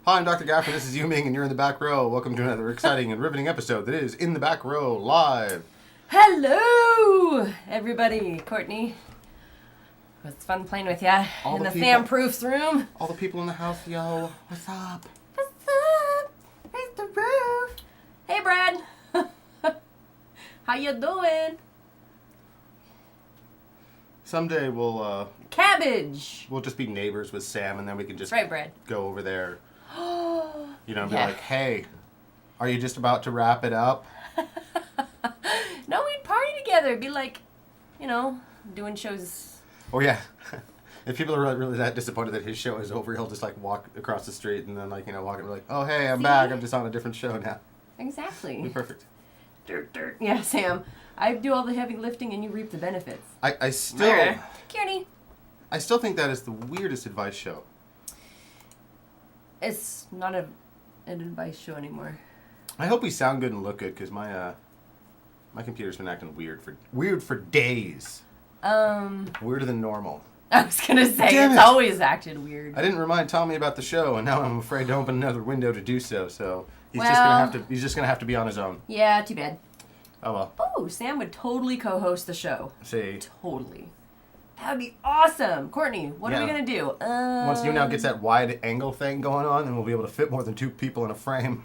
Hi, I'm Dr. Gaffer. This is Yuming, and you're in the back row. Welcome to another exciting and riveting episode that is In the Back Row Live. Hello, everybody. Courtney. It was fun playing with ya in the fan-proofs room. All the people in the house, yo. What's up? What's up? Raise the roof. Hey, Brad. How you doing? Someday we'll Cabbage. we'll just be neighbors with Sam, and then we can just Right, Brad. go over there. You know, and be Yeah. like, hey, are you just about to wrap it up? No, we'd party together. Be like, doing shows. Oh, yeah. If people are really that disappointed that his show is over, he'll just, walk across the street and then, walk and be like, oh, hey, I'm back. I'm just on a different show now. Exactly. It'll be perfect. Dirt. Yeah, Sam. I do all the heavy lifting and you reap the benefits. I still... Kearney. I still think that is the weirdest advice show. It's not an advice show anymore. I hope we sound good and look good, because my computer's been acting weird for days. Weirder than normal. I was gonna say, Damn it's it. always acted weird. I didn't remind Tommy about the show, and now I'm afraid to open another window to do so. So he's Well- just gonna have to be on his own. Yeah, too bad. Oh well. Oh, Sam would totally co-host the show. See, Totally. That would be awesome. Courtney, what are we Yeah. gonna do? once you now gets that wide angle thing going on, then we'll be able to fit more than 2 people in a frame.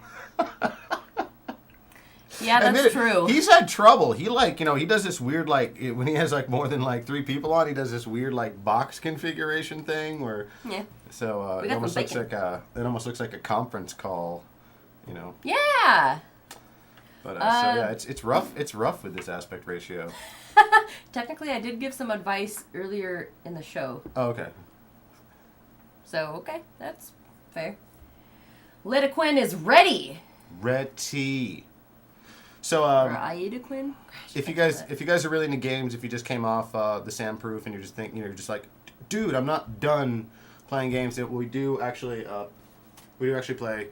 Yeah, Admit that's it, true. He's had trouble. He he does this weird when he has more than 3 people on, he does this weird box configuration thing where. Yeah. So We it got almost some looks bacon. it almost looks like a conference call, Yeah. But so yeah, it's rough. It's rough with this aspect ratio. Technically, I did give some advice earlier in the show. Oh, okay. So, okay, that's fair. Lidoquin is ready. Red tea. So Or Iodoquin. if you guys are really into games, if you just came off the Sam Proof and you're just thinking, you're just like, dude, I'm not done playing games. We do actually play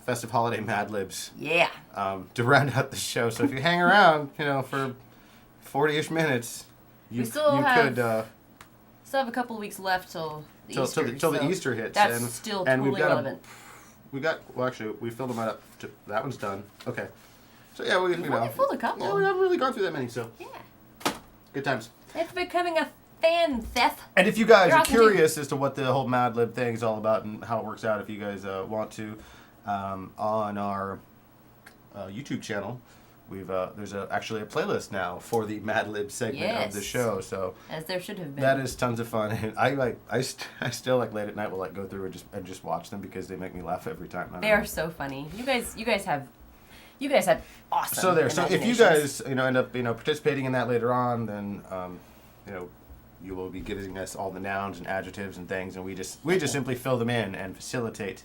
festive holiday Mad Libs. Yeah. To round out the show. So if you hang around, for 40-ish minutes, you Still could have a couple weeks left till the Easter. till the so Easter hits. That's still and totally we've got relevant. we filled them right up. That one's done. Okay. So yeah, We've only filled a couple. Yeah, we haven't really gone through that many, so Yeah. good times. It's becoming a fan theft. And if you guys You're are awesome curious as to what the whole Mad Lib thing is all about and how it works out, if you guys want to, on our YouTube channel, there's actually a playlist now for the Mad Lib segment of the Yes. show. So As there should have been. that is tons of fun. And I still late at night will go through and just watch them because they make me laugh every time. I don't They know. are so funny. You guys have awesome. So there. So if you imaginations. guys end up participating in that later on, then you will be giving us all the nouns and adjectives and things, and we just simply fill them in and facilitate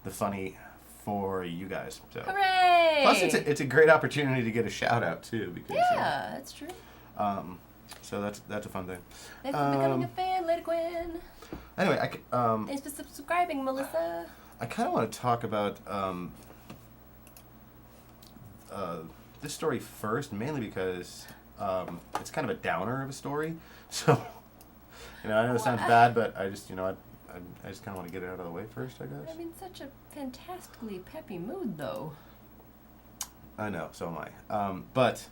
the funny for you guys. So Hooray! plus it's a great opportunity to get a shout out too because Yeah, that's true. so that's a fun thing. Thanks for becoming a fan, Lidoquin. Anyway, Thanks for subscribing, Melissa. I kind of want to talk about this story first, mainly because it's kind of a downer of a story. So, I know it sounds bad, but I just, I just kind of want to get it out of the way first, I guess. I'm in such a fantastically peppy mood, though. I know, so am I. But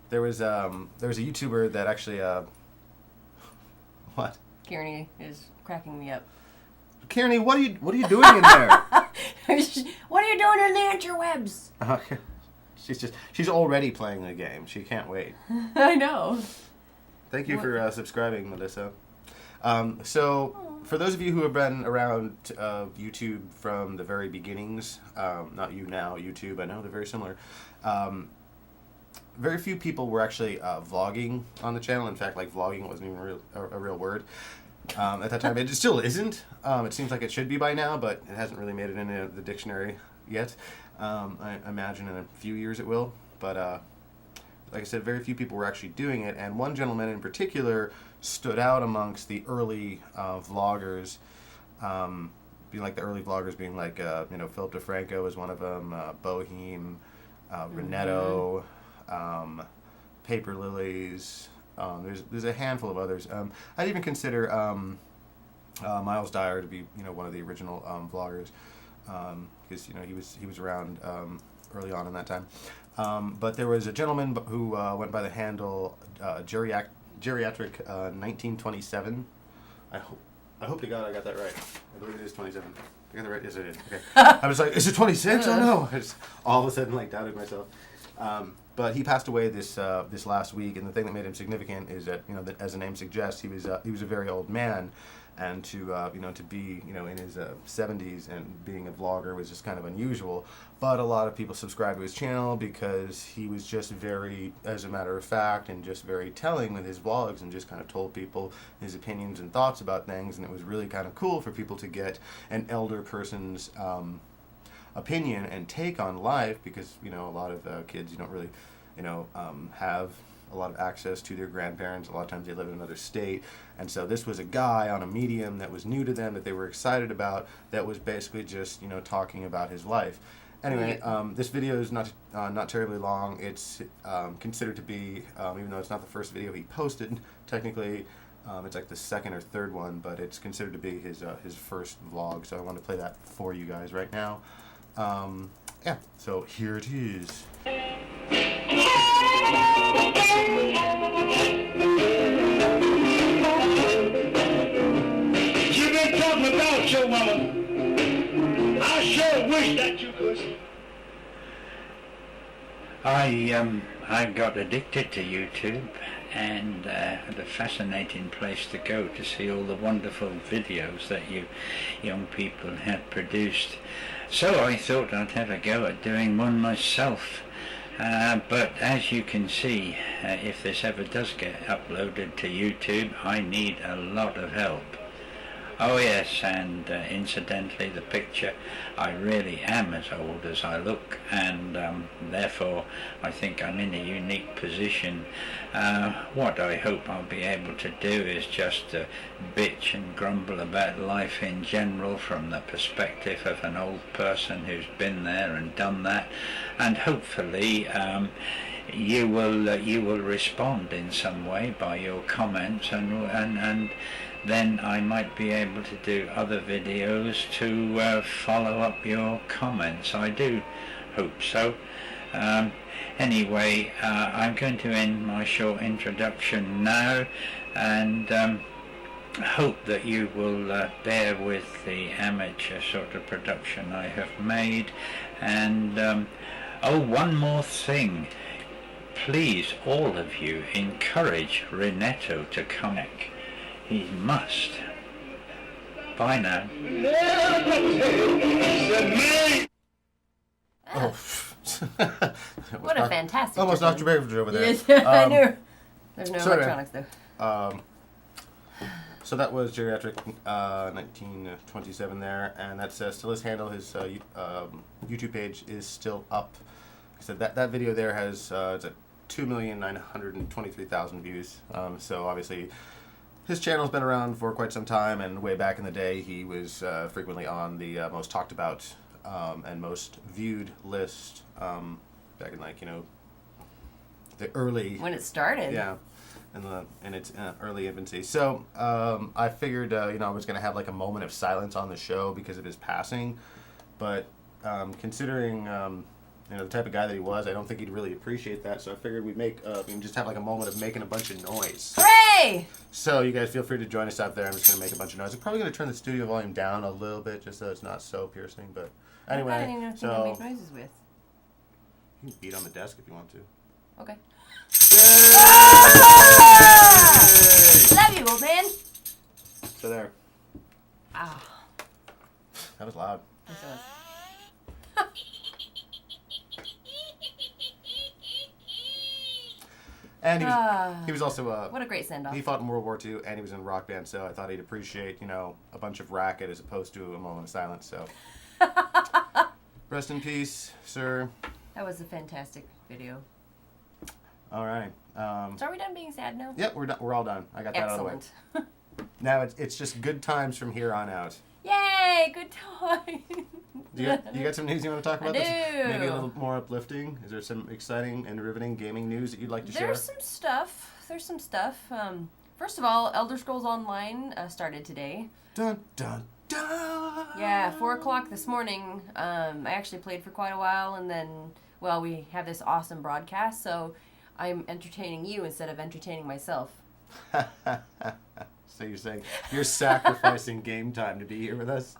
there was a YouTuber that actually, what? Kearney is cracking me up. Kearney, what are you doing in there? What are you doing in the interwebs? She's already playing the game. She can't wait. I know. Thank you for subscribing, Melissa. So, for those of you who have been around YouTube from the very beginnings, not you now, YouTube, I know they're very similar. Very few people were actually vlogging on the channel. In fact, vlogging wasn't even a real word at that time. It still isn't. It seems like it should be by now, but it hasn't really made it into the dictionary yet. I imagine in a few years it will. But like I said, very few people were actually doing it. And one gentleman in particular stood out amongst the early vloggers. Being the early vloggers being Philip DeFranco was one of them, Boheme, Renetto, Paper Lilies. There's a handful of others. I'd even consider Miles Dyer to be one of the original vloggers, because he was around early on in that time. But there was a gentleman who went by the handle Geriatric 1927. I hope to God I got that right. I believe it is 27. I got that right. Yes, I did. Okay. I was like, is it 26? Oh no! I just all of a sudden doubted myself. But he passed away this last week, and the thing that made him significant is that that, as the name suggests, he was a very old man, and to be in his 70s and being a vlogger was just kind of unusual. But a lot of people subscribed to his channel because he was just very, as a matter of fact, and just very telling with his vlogs, and just kind of told people his opinions and thoughts about things, and it was really kind of cool for people to get an elder person's opinion and take on life, because a lot of kids don't really have a lot of access to their grandparents. A lot of times they live in another state, and so this was a guy on a medium that was new to them, that they were excited about, that was basically just talking about his life. Anyway, this video is not terribly long. It's considered to be, even though it's not the first video he posted, technically it's like the second or third one, but it's considered to be his first vlog, so I want to play that for you guys right now. Yeah, so here it is. You've been talking about your mama. I sure wish that you could. I got addicted to YouTube, and had a fascinating place to go to see all the wonderful videos that you young people had produced. So I thought I'd have a go at doing one myself. But as you can see, if this ever does get uploaded to YouTube, I need a lot of help. Oh yes, and incidentally, the picture, I really am as old as I look, and therefore I think I'm in a unique position. What I hope I'll be able to do is just bitch and grumble about life in general from the perspective of an old person who's been there and done that, and hopefully you will respond in some way by your comments, and then I might be able to do other videos to follow up your comments. I do hope so. Anyway, I'm going to end my short introduction now, and hope that you will bear with the amateur sort of production I have made. And oh, one more thing. Please, all of you, encourage Renetto to come back. He must. Bye now. Oh. What a fantastic. Almost knocked your beverage over there. Yes, I knew. There's no electronics though. So that was Geriatric 1927 there, and that's still his handle. His YouTube page is still up. So that video there has it's at 2,923,000 views. So obviously his channel's been around for quite some time, and way back in the day he was frequently on the most talked about and most viewed list back in the early, when it started. Yeah, in its early infancy. So I figured I was gonna have like a moment of silence on the show because of his passing, but considering the type of guy that he was, I don't think he'd really appreciate that. So I figured we'd just have like a moment of making a bunch of noise. Hooray! So you guys feel free to join us out there. I'm just gonna make a bunch of noise. I'm probably gonna turn the studio volume down a little bit just so it's not so piercing. But anyway, I don't even know what to make noises with. You can beat on the desk if you want to. Okay. Yay! Love you, old man. So there. Ah. That was loud. Yes, it was. And he was also what a great send-off. He fought in World War II, and he was in a rock band, so I thought he'd appreciate a bunch of racket as opposed to a moment of silence. So rest in peace, sir. That was a fantastic video. All right. So are we done being sad now? Yep, we're done. We're all done. I got that out of the way. Excellent. Now it's just good times from here on out. Yay! Good time. You got some news you want to talk about? I That's do. maybe a little more uplifting. Is there some exciting and riveting gaming news that you'd like to share? There's some stuff. First of all, Elder Scrolls Online started today. Dun, dun, dun. Yeah, 4 o'clock this morning. I actually played for quite a while, and then, well, we have this awesome broadcast, so I'm entertaining you instead of entertaining myself. So you're saying you're sacrificing game time to be here with us?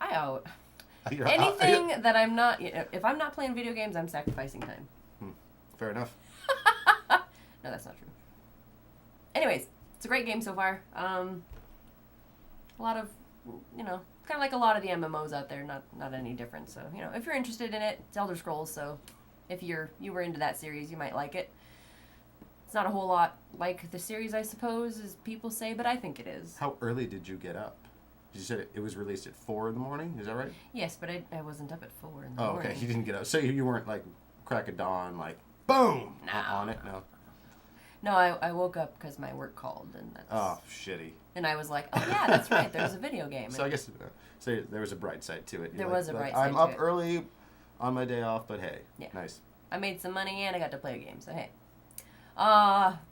Anything that I'm not... If I'm not playing video games, I'm sacrificing time. Fair enough. No, that's not true. Anyways, it's a great game so far. A lot of, kind of like a lot of the MMOs out there, not any different. So, if you're interested in it, it's Elder Scrolls, so if you were into that series, you might like it. It's not a whole lot like the series, I suppose, as people say, but I think it is. How early did you get up? You said it was released at 4 in the morning, is that right? Yes, but I wasn't up at 4 in the morning. Oh, okay, you didn't get up. So you weren't like crack of dawn, like, boom, on it? No. No, I woke up because my work called, and that's... Oh, shitty. And I was like, oh yeah, that's right, there's a video game. So I guess there was a bright side to it. There was a bright side to it. I'm up early on my day off, but hey, nice. I made some money and I got to play a game, so hey.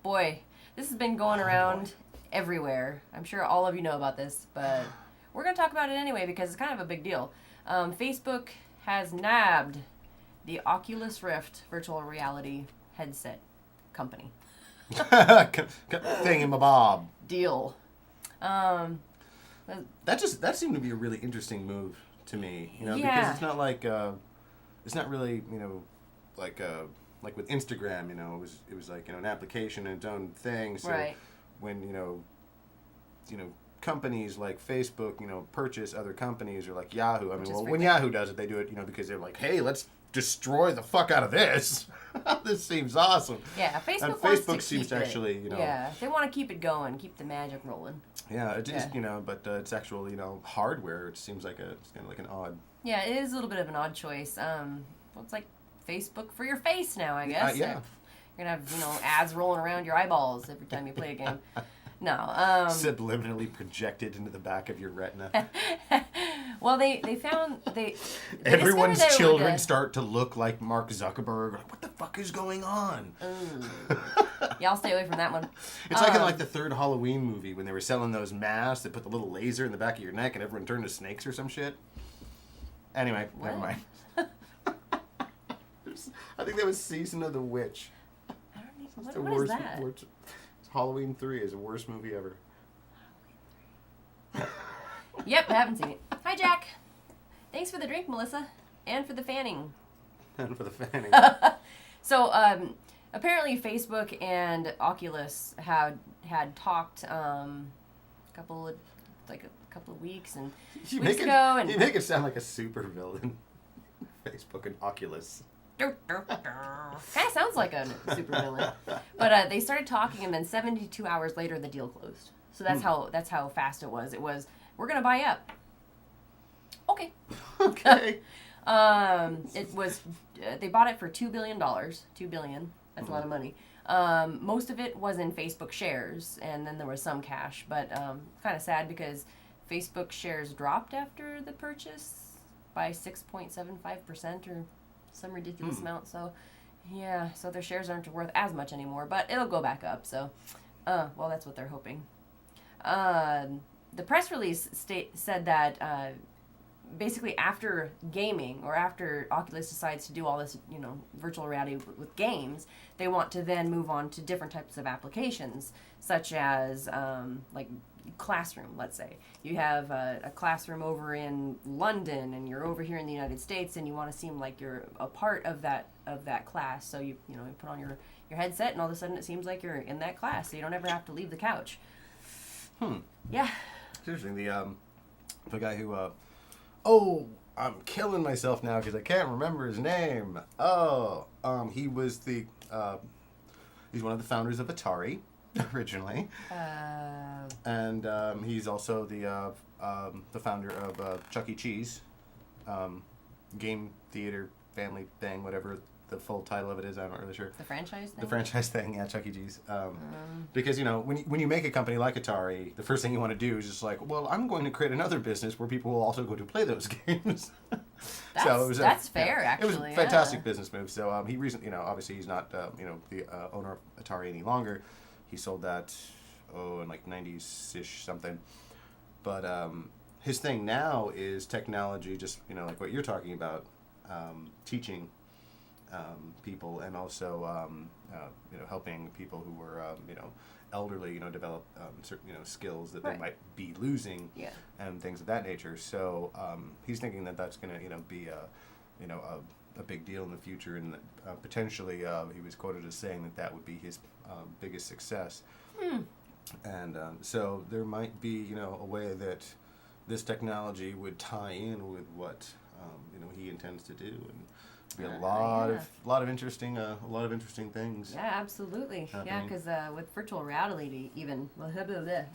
Boy, this has been going around everywhere. I'm sure all of you know about this, but we're going to talk about it anyway because it's kind of a big deal. Facebook has nabbed the Oculus Rift virtual reality headset company. Thingamabob. Deal. That seemed to be a really interesting move to me, because it's not like it's not really like with Instagram, it was like an application and its own thing. So right. When companies like Facebook purchase other companies or like Yahoo. I mean, when Yahoo does it, they do it because they're like, hey, let's destroy the fuck out of this. This seems awesome. Yeah, Facebook seems to actually, Yeah, they want to keep it going, keep the magic rolling. Yeah, it is, but it's actual, hardware. It seems like it's kind of like an odd. Yeah, it is a little bit of an odd choice. It's like Facebook for your face now, I guess. Yeah. You're going to have, ads rolling around your eyeballs every time you play a game. No. Subliminally projected into the back of your retina. Well, they found everyone's children start to look like Mark Zuckerberg. Like, what the fuck is going on? Yeah, I'll stay away from that one. It's like in like the third Halloween movie when they were selling those masks that put the little laser in the back of your neck and everyone turned to snakes or some shit. Anyway, never mind. I think that was Season of the Witch. I don't even. What is that? Halloween 3 is the worst movie ever. Yep, I haven't seen it. Hi, Jack. Thanks for the drink, Melissa. And for the fanning. And for the fanning. So, apparently Facebook and Oculus had talked a couple of weeks and weeks ago. And you make it sound like a super villain. Facebook and Oculus. Kind of sounds like a supervillain. But they started talking, and then 72 hours later, the deal closed. So that's how fast it was. It was, we're gonna buy up. Okay. Okay. It was they bought it for $2 billion. $2 billion. That's a lot of money. Most of it was in Facebook shares, and then there was some cash. But kind of sad because Facebook shares dropped after the purchase by 6.75% or some ridiculous amount. So, yeah, so their shares aren't worth as much anymore, but it'll go back up. So, well, that's what they're hoping. The press release said that basically after gaming or after Oculus decides to do all this, virtual reality with games, they want to then move on to different types of applications, such as like classroom, let's say. You have a classroom over in London and you're over here in the United States and you want to seem like you're a part of that class. So you put on your headset and all of a sudden it seems like you're in that class, so you don't ever have to leave the couch. Yeah. It's interesting. The guy who I'm killing myself now because I can't remember his name. He was he's one of the founders of Atari originally. And he's also the founder of Chuck E. Cheese, game theater family thing, whatever the full title of it is. I'm not really sure. The franchise thing? The franchise thing, yeah, Chuck E. Cheese. Because, when you make a company like Atari, the first thing you want to do is just like, well, I'm going to create another business where people will also go to play those games. That's fair, actually. It was a fantastic business move. So he recently, obviously he's not, the owner of Atari any longer. He sold that in like 90s-ish something. But his thing now is technology, just, like what you're talking about, teaching people, and also, helping people who were, elderly, develop certain, skills that they might be losing, and things of that nature. So he's thinking that that's going to, be a big deal in the future, and that, potentially he was quoted as saying that would be his biggest success. And so there might be, a way that this technology would tie in with what he intends to do, and be a lot of interesting things. Yeah, absolutely. happening. Yeah, because with virtual reality,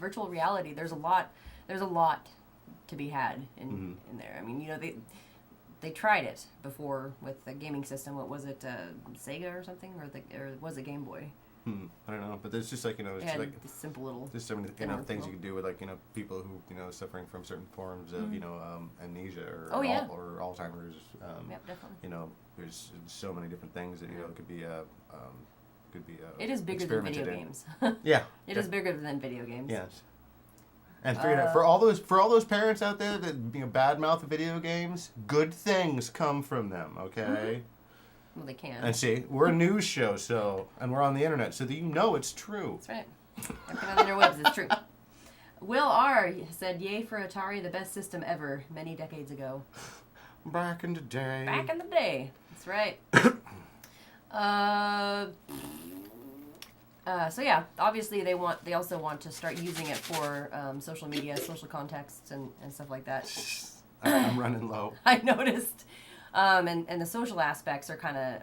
virtual reality, there's a lot to be had in there. I mean, they tried it before with the gaming system. What was it, Sega or something, or was it Game Boy? I don't know, but there's just like, it's It like had simple little. there's so many things you can do with, like, people who suffering from certain forms of amnesia or or Alzheimer's. Yep, definitely. There's so many different things that could be It is bigger than video games. Yeah, It is bigger than video games. Yes. And for all those parents out there that badmouth video games, good things come from them. Okay. Well, they can. And see, we're a news show, and we're on the internet, so that it's true. That's right. Everything on the interwebs is true. Will R. said, "Yay for Atari, the best system ever, many decades ago." Back in the day. Back in the day. That's right. So yeah, obviously they also want to start using it for social media, social contexts, and stuff like that. I'm running low. I noticed. And the social aspects are kind of,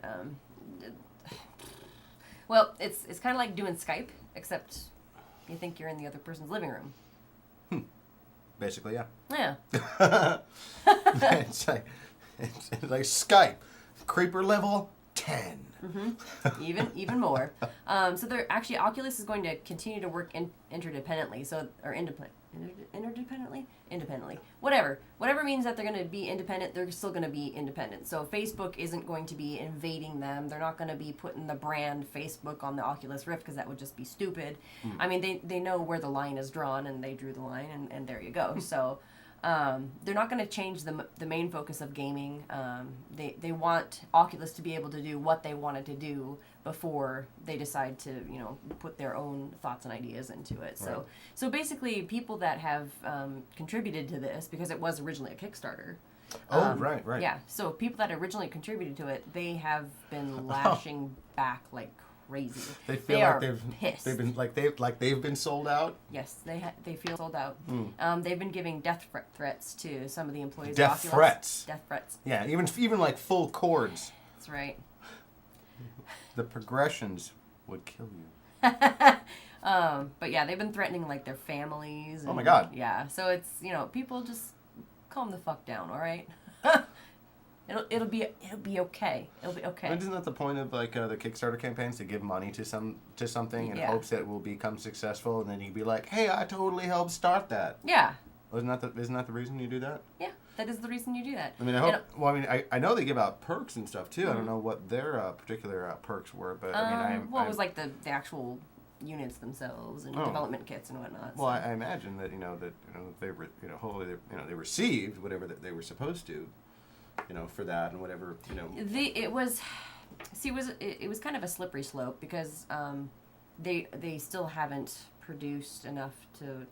well, it's kind of like doing Skype, except you think you're in the other person's living room. Basically, yeah. Yeah. it's like Skype, creeper level 10. Even more. So they're actually, Oculus is going to continue to work interdependently, independently. Whatever means that they're going to be independent, they're still going to be independent. So Facebook isn't going to be invading them. They're not going to be putting the brand Facebook on the Oculus Rift, because that would just be stupid. I mean, they know where the line is drawn, and they drew the line, and there you go. So they're not going to change the main focus of gaming. They want Oculus to be able to do what they wanted to do before they decide to put their own thoughts and ideas into it. Right. So basically, people that have contributed to this, because it was originally a Kickstarter. Right. Yeah, so people that originally contributed to it, they have been lashing back like crazy. They feel are pissed. They've been sold out. Yes, they feel sold out. They've been giving death threats to some of the employees. Death of Oculus. threats. Death threats. Yeah, even like full chords. That's right. The progressions would kill you. But yeah, they've been threatening like their families. And, Oh my God. Yeah, so it's people just calm the fuck down, all right? It'll be okay. It'll be okay. Isn't that the point of like the Kickstarter campaigns, to give money to something in hopes that it will become successful, and then you'd be like, hey, I totally helped start that. Yeah. Isn't that the reason you do that? Yeah, that is the reason you do that. I mean, I know they give out perks and stuff too. I don't know what their particular perks were, but it was like the actual units themselves and development kits and whatnot. Well, I imagine that they were hopefully they received whatever that they were supposed to, for that, and whatever It was kind of a slippery slope, because they still haven't produced enough to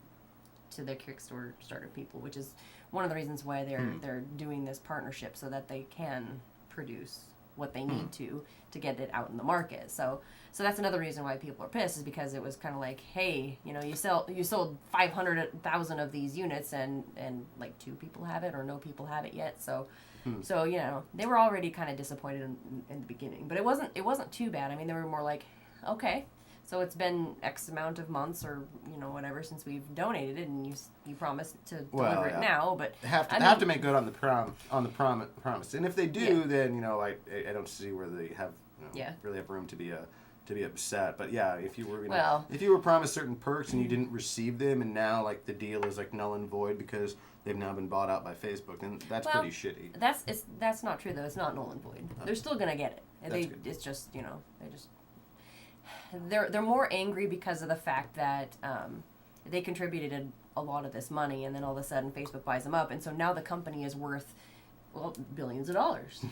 their Kickstarter people, which is one of the reasons why they're doing this partnership, so that they can produce what they need to get it out in the market. So that's another reason why people are pissed, is because it was kind of like, hey, you sold 500,000 of these units, and like 2 people have it, or no people have it yet. So they were already kind of disappointed in the beginning, but it wasn't too bad. I mean, they were more like, okay, so it's been X amount of months, or whatever, since we've donated it, and you promised to deliver it now, but have to make good on the promise. And if they do, then I don't see where they have really have room to be upset. But yeah, if you were if you were promised certain perks and you didn't receive them, and now like the deal is like null and void because they've now been bought out by Facebook, then that's pretty shitty. That's not true though. It's not null and void. They're still gonna get it. It's just they're more angry because of the fact that they contributed a lot of this money, and then all of a sudden Facebook buys them up, and so now the company is worth, well, billions of dollars.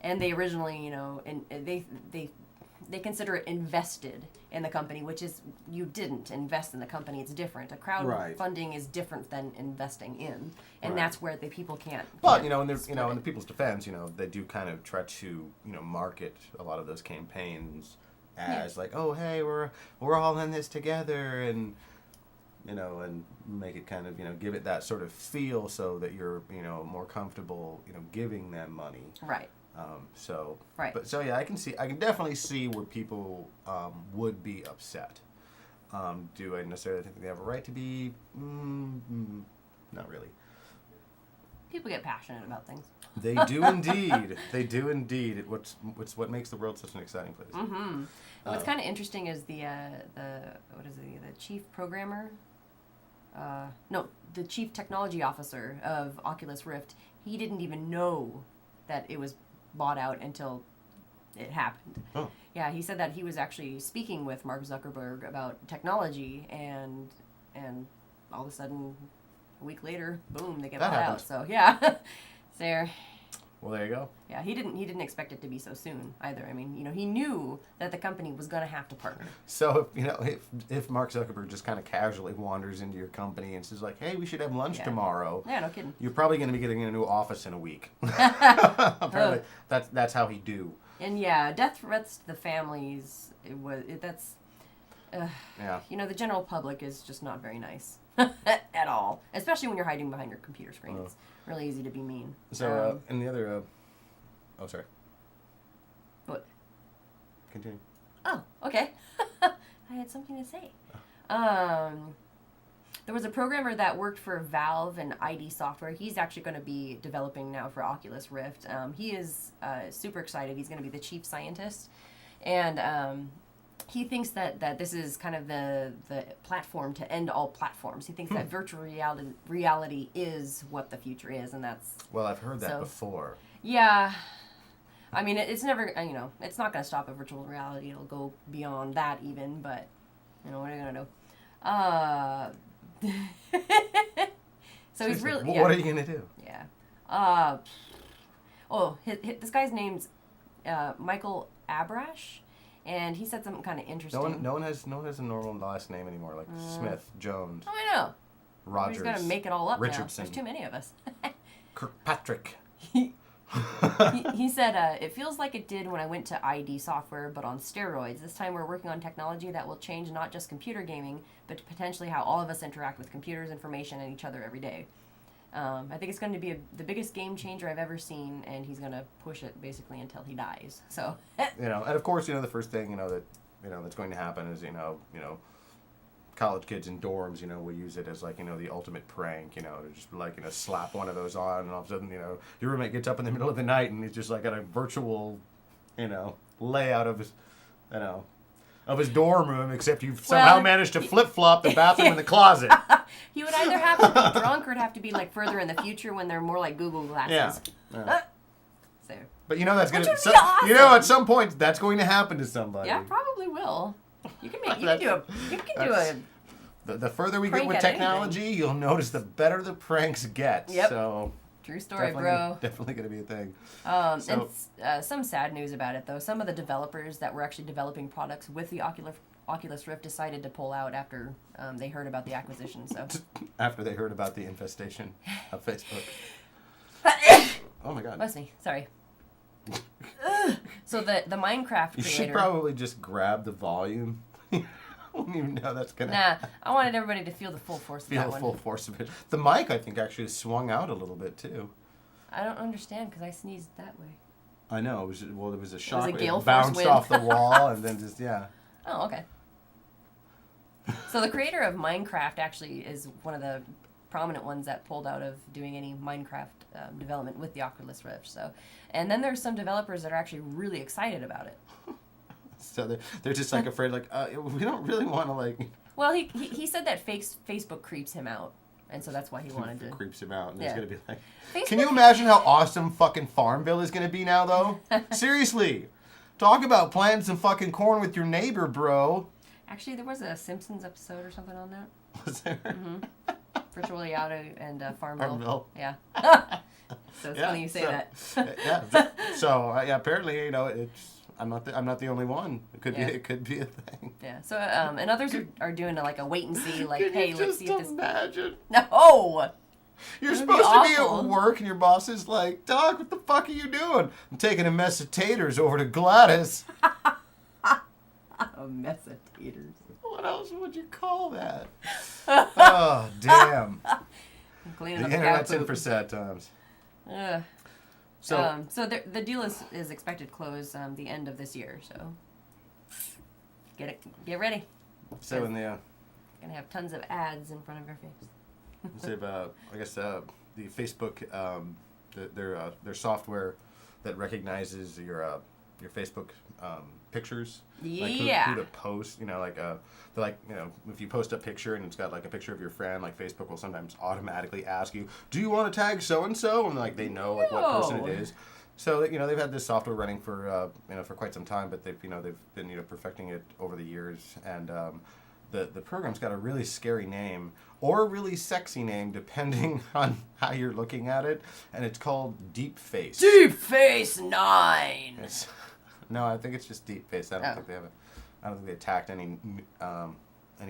And they originally, you know, and they consider it invested in the company, which is, you didn't invest in the company. It's different. A crowdfunding is different than investing in, and that's where the people can't. But you know, in the people's defense, you know, they do kind of try to, you know, market a lot of those campaigns as like, oh hey, we're all in this together, and you know, and make it kind of, you know, give it that sort of feel so that you're, you know, more comfortable, you know, giving them money. Right. But yeah, I can definitely see where people would be upset. Do I necessarily think they have a right to be? Not really. People get passionate about things. They do indeed. They do indeed. It's what makes the world such an exciting place. Mm-hmm. What's kind of interesting is the chief programmer. The chief technology officer of Oculus Rift. He didn't even know that it was bought out until it happened. Oh. Yeah, he said that he was actually speaking with Mark Zuckerberg about technology, and all of a sudden, a week later, boom, they get bought out. So yeah, there. Well, there you go. Yeah, he didn't expect it to be so soon either. I mean, you know, he knew that the company was going to have to partner. So, you know, if Mark Zuckerberg just kind of casually wanders into your company and says like, "Hey, we should have lunch tomorrow." Yeah, no kidding. You're probably going to be getting a new office in a week. Apparently, that's how he do. And yeah, death threats to the families. That's. Yeah. You know, the general public is just not very nice at all, especially when you're hiding behind your computer screen. It's really easy to be mean. So, and the other, oh, sorry. What? Continue. Oh, okay. I had something to say. There was a programmer that worked for Valve and ID Software. He's actually going to be developing now for Oculus Rift. He is super excited. He's going to be the chief scientist. And he thinks that this is kind of the platform to end all platforms. He thinks that virtual reality is what the future is, and that's... Well, I've heard that before. Yeah. I mean, it's never, you know, it's not going to stop at virtual reality. It'll go beyond that even, but, you know, what are you going to do? So he's really... What are you going to do? Yeah. This guy's name's Michael Abrash. And he said something kind of interesting. No one has a normal last name anymore, like Smith, Jones. Oh, I know. Rogers. He's gonna make it all up Richardson. now. There's too many of us. Kirkpatrick. He said, it feels like it did when I went to ID Software, but on steroids. This time we're working on technology that will change not just computer gaming, but potentially how all of us interact with computers, information, and each other every day. I think it's going to be the biggest game changer I've ever seen, and he's going to push it basically until he dies. So, you know, and of course, you know, the first thing that's going to happen is college kids in dorms, you know, will use it as like, you know, the ultimate prank, you know, to just like, you know, slap one of those on, and all of a sudden, you know, your roommate gets up in the middle of the night and he's just like got a virtual, you know, layout of his, you know, of his dorm room, except you've somehow managed to flip-flop the bathroom and the closet. He would either have to be drunk or it'd have to be like further in the future when they're more like Google glasses. Yeah. So. But you know that's going to be awesome. You know, at some point that's going to happen to somebody. Yeah, probably will. You can do the further we get with technology, you'll notice the better the pranks get. Yep. So true story, bro. Definitely going to be a thing. And some sad news about it, though. Some of the developers that were actually developing products with the Oculus Rift decided to pull out after they heard about the acquisition. So after they heard about the infestation of Facebook. Oh my God. Bless me. Sorry. So the Minecraft creator... You should probably just grab the volume. I don't even know that's gonna... Nah, I wanted everybody to feel the full force of that one. Feel the full force of it. The mic, I think, actually swung out a little bit, too. I don't understand, because I sneezed that way. I know. It was a shock. It bounced off the wall, and then just, yeah. Oh, okay. So the creator of Minecraft actually is one of the prominent ones that pulled out of doing any Minecraft development with the Oculus Rift. So, and then there's some developers that are actually really excited about it. So they're just like afraid, like we don't really want to like. Well, he said that Facebook creeps him out, and so that's why he wanted to. Creeps him out, and he's gonna be like. Facebook... Can you imagine how awesome fucking Farmville is gonna be now, though? Seriously. Talk about planting some fucking corn with your neighbor, bro. Actually, there was a Simpsons episode or something on that. Was there? Mm-hmm. Virtual reality and Farmville. Farmville. Yeah. So it's Yeah, funny you say so- that. yeah. So yeah, apparently, it's. I'm not the only one. It could Yeah. be. It could be a thing. Yeah. So and others are doing like a wait and see. Like, Can hey, you let's just see if this. imagine? No. You're That would be supposed to be at awful. work, and your boss is like, "Doc, what the fuck are you doing?" I'm taking a mess of taters over to Gladys. A mess of taters. What else would you call that? Oh, damn. I'm cleaning The up the cow internet's in poop. for sad times. Ugh. So, So the deal is expected to close the end of this year. So get ready. so in the Gonna have tons of ads in front of your face. say about, I guess the Facebook, their software that recognizes your Facebook pictures, like Yeah. who to post. They're like, if you post a picture and it's got like a picture of your friend, like Facebook will sometimes automatically ask you, "Do you want to tag so and so?" And like they know like what person it No. is. So they've had this software running for for quite some time, but they've been perfecting it over the years, and the program's got a really scary name or a really sexy name depending on how you're looking at it, and it's called Deep Face. Deep Face 9. No, I think it's just Deep Face. I don't Oh. think they have I don't think they tacked any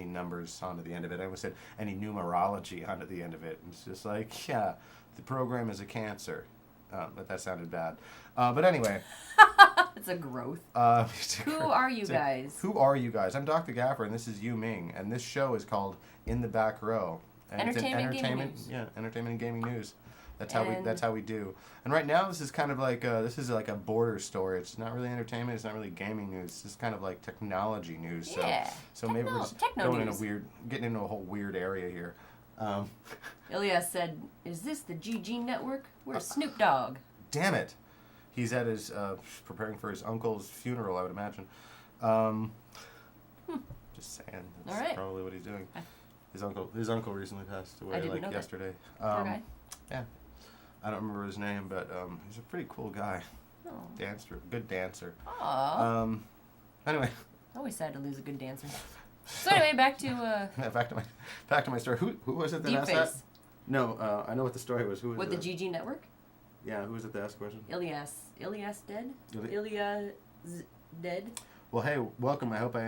numbers onto the end of it. I almost said any numerology onto the end of it. It's just like, yeah, the program is a cancer. But that sounded bad. But anyway. It's a growth. Who are you guys? Who are you guys? I'm Dr. Gaffer, and this is Yu Ming, and this show is called In the Back Row. And Entertainment, gaming news. Yeah, entertainment and gaming news. That's And- how we do. And right now, this is kind of like like a border story. It's not really entertainment. It's not really gaming news. It's just kind of like technology news. Yeah. So maybe we're just Techno going news. getting into a whole weird area here. Ilyas said, "Is this the GG network? Where's Snoop Dogg?" Damn it. He's at his preparing for his uncle's funeral, I would imagine. Just saying. That's All right. probably what he's doing. His uncle recently passed away, didn't know that. yesterday. Poor guy. Yeah. I don't remember his name, but he's a pretty cool guy. Oh. Good dancer. Aw. Anyway, Always sad to lose a good dancer. So anyway, back to back to my story. Who was it that Deep asked that? Face No, I know what the story was. Who was with it? the GG network. Yeah, who was it that asked the question? Ilyas dead. Ili- Ilyas dead. Well, hey, welcome. I hope I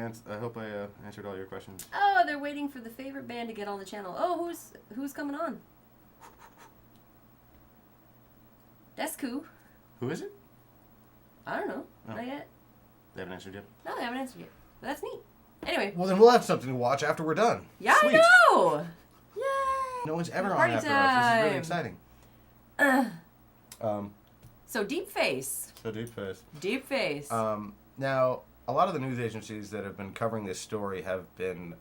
answered all your questions. Oh, they're waiting for the favorite band to get on the channel. Oh, who's coming on? That's cool. Who is it? I don't know. Oh. Not yet. They haven't answered yet. No, they haven't answered yet. But that's neat. Anyway. Well, then we'll have something to watch after we're done. Yeah, Sweet. I know. Yay. No one's ever on Party after us. This is really time. exciting. So Deep Face. So Deep Face. Deep Face. Now, a lot of the news agencies that have been covering this story have been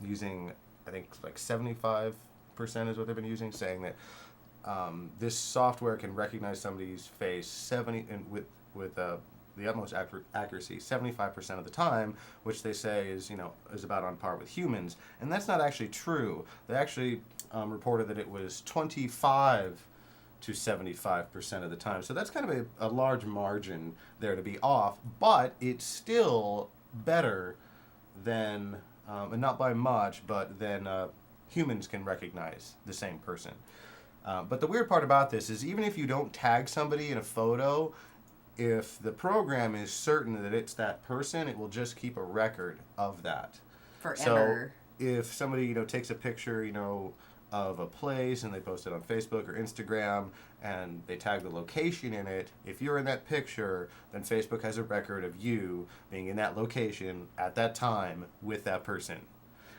using, I think, like 75% is what they've been using, saying that this software can recognize somebody's face with the utmost accuracy 75% of the time, which they say is about on par with humans, and that's not actually true. They actually reported that it was 25 to 75% of the time. So that's kind of a large margin there to be off, but it's still better than, and not by much, but than humans can recognize the same person. But the weird part about this is even if you don't tag somebody in a photo, if the program is certain that it's that person, it will just keep a record of that. Forever. So if somebody takes a picture of a place and they post it on Facebook or Instagram and they tag the location in it, if you're in that picture, then Facebook has a record of you being in that location at that time with that person.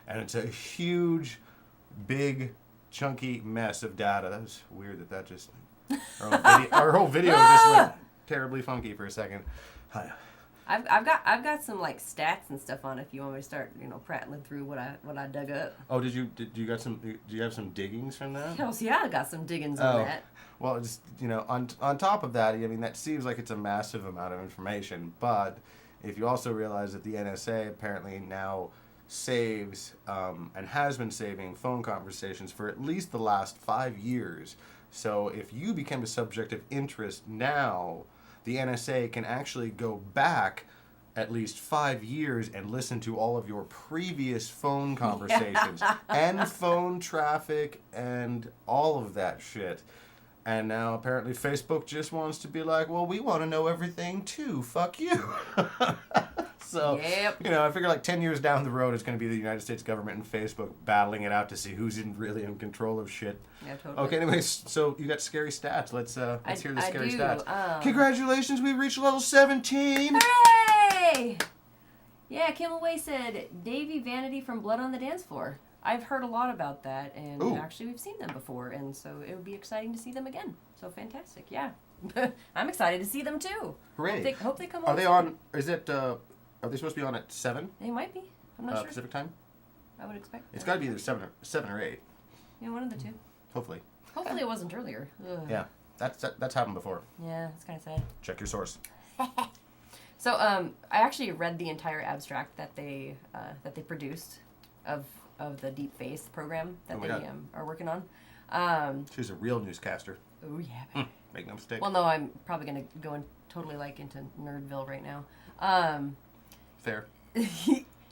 And it's a huge, big, chunky mess of data. That was weird that just... Our whole video just went terribly funky for a second. I've got some like stats and stuff on it if you want me to start prattling through what I dug up. Oh, do you have some diggings from that? Hell yeah, I got some diggings on that. Well, just on top of that, I mean that seems like it's a massive amount of information, but if you also realize that the NSA apparently now saves and has been saving phone conversations for at least the last 5 years. So if you become a subject of interest now, the NSA can actually go back at least 5 years and listen to all of your previous phone conversations and phone traffic and all of that shit. And now apparently Facebook just wants to be like, well, we want to know everything too. Fuck you. So, Yep. you know, I figure like 10 years down the road, it's going to be the United States government and Facebook battling it out to see who's really in control of shit. Yeah, totally. Okay, anyways, so you got scary stats. Let's hear the scary do. stats. Congratulations, we've reached level 17. Hooray! Yeah, Kim Away said, Davey Vanity from Blood on the Dance Floor. I've heard a lot about that, and Ooh. actually we've seen them before, and so it would be exciting to see them again. So fantastic, yeah. I'm excited to see them too. Hooray. Hope they come Are on. they on, are they supposed to be on at 7? They might be. I'm not sure. Pacific time? I would expect. It's got to be either 7 or 8. Yeah, one of the two. Hopefully. Hopefully it wasn't earlier. Ugh. Yeah, that's happened before. Yeah, it's kind of sad. Check your source. So I actually read the entire abstract that they produced of the Deep Face program that my they God. are working on. She's a real newscaster. Oh yeah. Make no mistake. Well, no, I'm probably gonna go in totally like into Nerdville right now. Fair.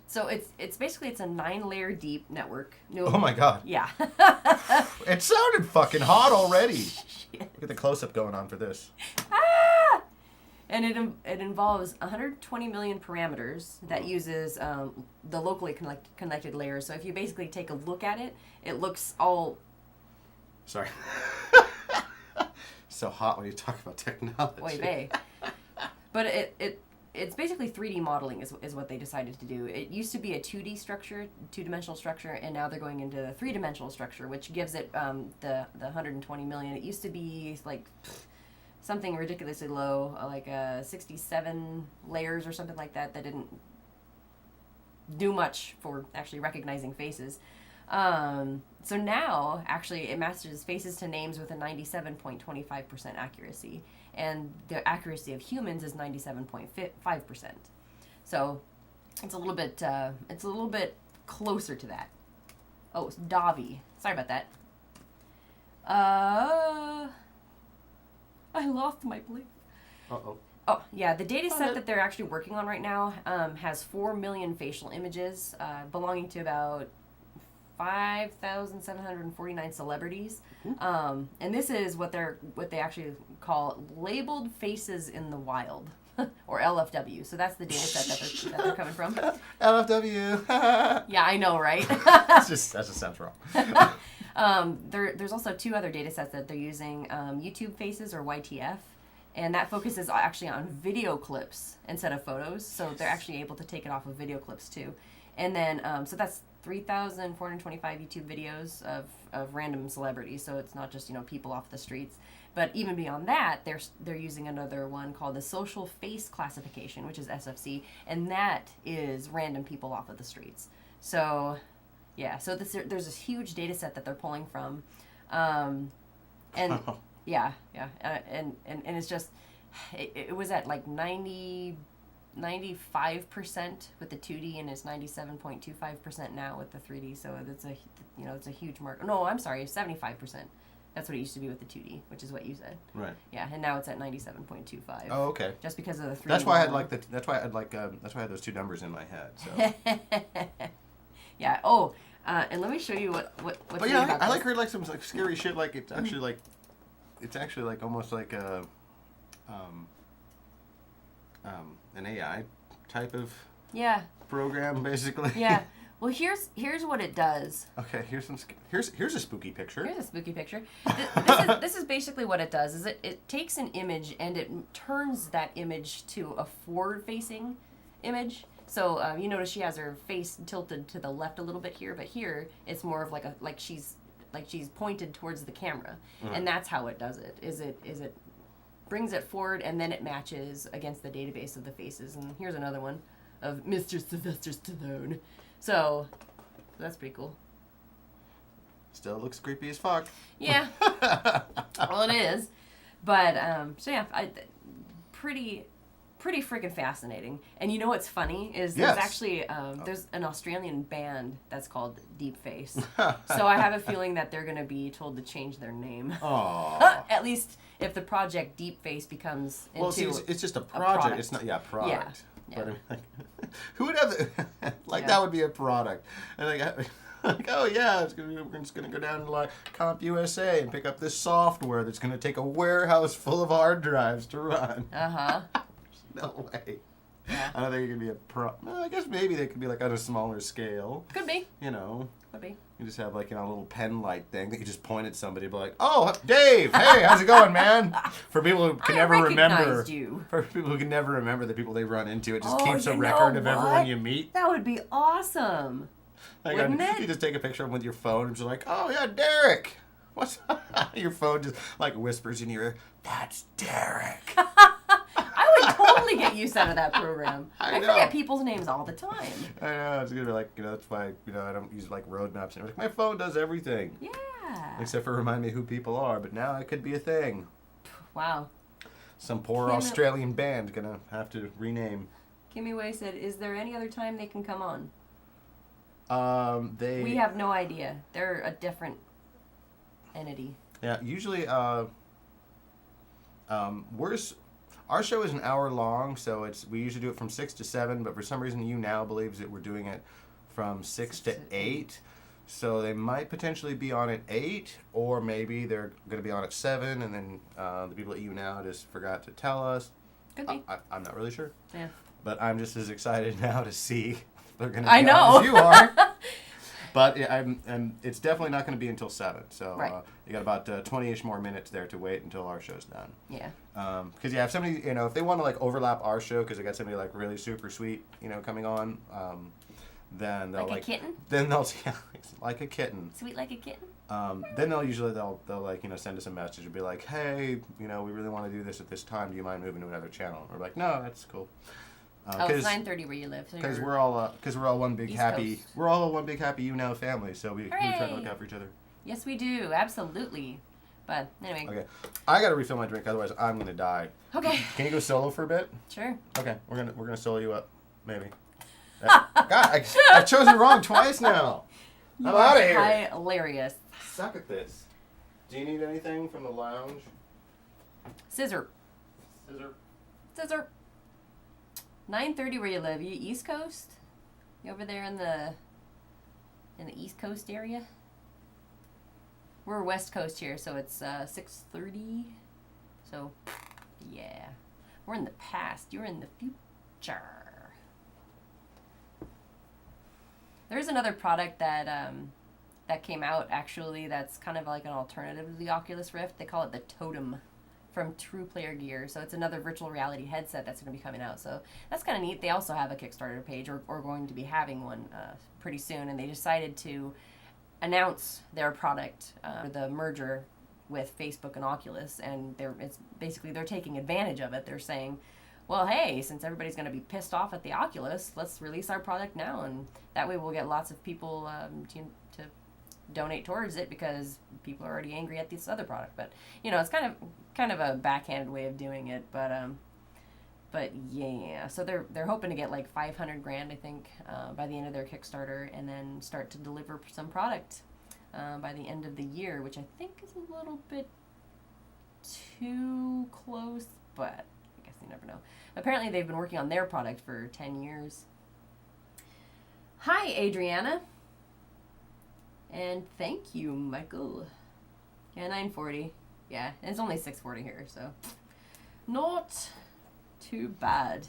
So it's basically a 9-layer deep network. No, Oh my God. Yeah. It sounded fucking hot already. Look at the close-up going on for this. And it involves 120 million parameters that uses the locally connected layers. So if you basically take a look at it, it looks all... Sorry. So hot when you talk about technology. Oy vey. But it's basically 3D modeling is what they decided to do. It used to be a 2D structure, two-dimensional structure, and now they're going into a three-dimensional structure, which gives it the 120 million. It used to be like something ridiculously low, like 67 layers or something like that didn't do much for actually recognizing faces. So now, actually, it matches faces to names with a 97.25% accuracy, and the accuracy of humans is 97.5%. So it's a little bit closer to that. Oh, it's Davi. Sorry about that. I lost my place. Uh-oh. Oh, yeah, the data set that they're actually working on right now has 4 million facial images belonging to about 5,749 celebrities. And this is what they actually call labeled faces in the wild, or LFW. So that's the data set that they're coming from. LFW. Yeah, I know, right? That just sounds wrong. There's also 2 other data sets that they're using, YouTube Faces, or YTF. And that focuses actually on video clips instead of photos. So they're actually able to take it off of video clips too. And then, so that's 3,425 YouTube videos of random celebrities. So it's not just, people off the streets. But even beyond that, they're using another one called the Social Face Classification, which is SFC. And that is random people off of the streets. So, yeah. So there's this huge data set that they're pulling from. And... Yeah. And it's just, it was at like 95% with the 2D, and it's 97.25% now with the 3D. So it's a huge mark. No, I'm sorry, 75%. That's what it used to be with the 2D, which is what you said. Right. Yeah, and now it's at 97.25. Oh, okay. Just because of the 3D. That's why I had those 2 numbers in my head. So. Yeah. Oh, and let me show you what's But neat yeah, about I this. like her like some like scary shit. Like it's actually like almost like a an AI type of program, basically. Yeah. Well, here's what it does. Okay, here's a spooky picture. Here's a spooky picture. This is basically what it does. Is it takes an image and it turns that image to a forward-facing image. So you notice she has her face tilted to the left a little bit here, but here it's more of like she's pointed towards the camera, and that's how it does it. Is it brings it forward, and then it matches against the database of the faces. And here's another one of Mr. Sylvester Stallone. So that's pretty cool. Still looks creepy as fuck. Yeah. Well, it is, but so yeah, pretty pretty freaking fascinating. And you know what's funny is Yes. there's actually there's an Australian band that's called Deep Face. So I have a feeling that they're going to be told to change their name. Aww. At least if the project Deep Face becomes into Well, see, it's just a product. project. It's not, product. Yeah. But I mean, who would have that would be a product. And like, oh yeah, we're just gonna go down to like Comp USA and pick up this software that's gonna take a warehouse full of hard drives to run. No way. Yeah. I don't think it could be I guess maybe they could be like on a smaller scale. Could be. You know. Could be. You just have like a little pen light thing that you just point at somebody and be like, "Oh, Dave, hey, how's it going, man?" For people who can never remember, you. for people who can never remember the people they run into, it just Oh, keeps a you know record of everyone what? you meet. That would be awesome. Like, Wouldn't it? You just take a picture of them with your phone and just like, "Oh yeah, Derek." What's your phone just like whispers in your ear? That's Derek. I would totally get use out of that program. I I know. forget people's names all the time. I know it's gonna be like that's why I don't use like road maps and everything. My phone does everything Yeah. except for remind me who people are. But now it could be a thing. Wow. Some poor Kim- Australian band gonna have to rename. Kimmy Way said, "Is there any other time they can come on?" They. We have no idea. They're a different entity. Yeah, usually, our show is an hour long, so we usually do it from 6 to 7, but for some reason You Now believes that we're doing it from 6 to 8. So they might potentially be on at 8, or maybe they're going to be on at 7, and then the people at You Now just forgot to tell us. Could be. I'm not really sure. Yeah. But I'm just as excited now to see if they're going to I be know. on as you are. But it's definitely not going to be until 7. So Right. you got about 20-ish more minutes there to wait until our show's done. Yeah. Because if somebody, if they want to like overlap our show because they got somebody like really super sweet, coming on, then they'll Like a kitten? Then they'll like a kitten. Sweet like a kitten? Then they'll like send us a message and be like, hey, we really want to do this at this time. Do you mind moving to another channel? And we're like, no, that's cool. It's 9:30 where you live. So Because you're- we're all one big East happy. Coast. We're all one big happy You Now family. So we try to Hooray! look out for each other. Yes, we do. Absolutely. But anyway. Okay, I gotta refill my drink, otherwise I'm gonna die. Okay. Can you go solo for a bit? Sure. Okay, we're gonna solo you up, maybe. God, I've chosen wrong twice now. I'm out of here. Hilarious. Suck at this. Do you need anything from the lounge? Scissor. Scissor. Scissor. 9:30 where you live. You East Coast? You over there in the East Coast area? We're West Coast here, so it's 6:30. So, yeah. We're in the past. You're in the future. There's another product that came out, actually, that's kind of like an alternative to the Oculus Rift. They call it the Totem from True Player Gear. So it's another virtual reality headset that's going to be coming out. So that's kind of neat. They also have a Kickstarter page, or going to be having one pretty soon. And they decided to announce their product, the merger with Facebook and Oculus. And they're taking advantage of it. They're saying, well, hey, since everybody's going to be pissed off at the Oculus, let's release our product now. And that way we'll get lots of people to donate towards it because people are already angry at this other product. But it's kind of a backhanded way of doing it. But yeah, so they're hoping to get like $500,000, I think, by the end of their Kickstarter, and then start to deliver some product by the end of the year, which I think is a little bit too close, but I guess you never know. Apparently they've been working on their product for 10 years. Hi, Adriana. And thank you, Michael. Yeah, 9:40. Yeah, and it's only 6:40 here, so not too bad.